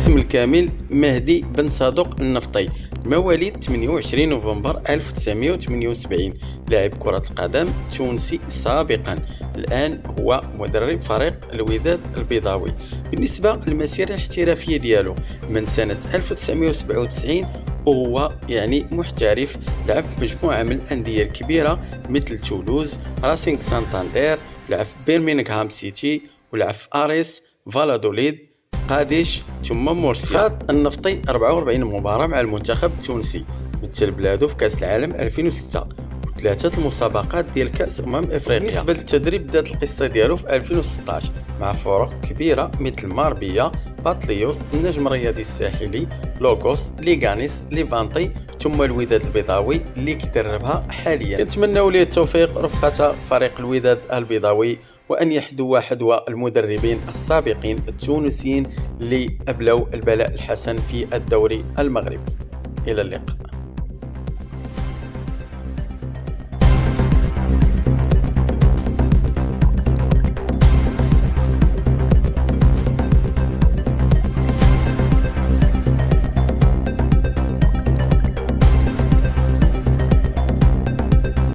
الاسم الكامل مهدي بن صادق النفطي، مواليد 28 نوفمبر 1978، لاعب كرة القدم تونسي سابقا، الآن هو مدرب فريق الوداد البيضاوي. بالنسبة للمسيرة الاحترافية ديالو من سنة 1997 وهو محترف، لعب مجموعة من الأندية الكبيرة مثل تولوز، راسينغ سانتاندير، لعب في بيرمينغهام سيتي، ولعب في أريس، فالادوليد، قادش ثم مرسيا. خاض النفطي 44 مباراة مع المنتخب التونسي، مثل بلادو في كأس العالم 2006 وثلاثة المسابقات ديال كأس أفريقيا. بالنسبة للتدريب بدات القصة ديالو في 2016 مع فرق كبيرة مثل ماربيا، باتليوس، النجم الرياضي الساحلي، لوغوس، ليغانيس، ليفانتي ثم الوداد البيضاوي اللي كيدربها حاليا. كنتمناو ليه التوفيق رفقة فريق الوداد البيضاوي، وأن يحدوا حدوى المدربين السابقين التونسيين اللي أبلوا البلاء الحسن في الدوري المغربي. إلى اللقاء.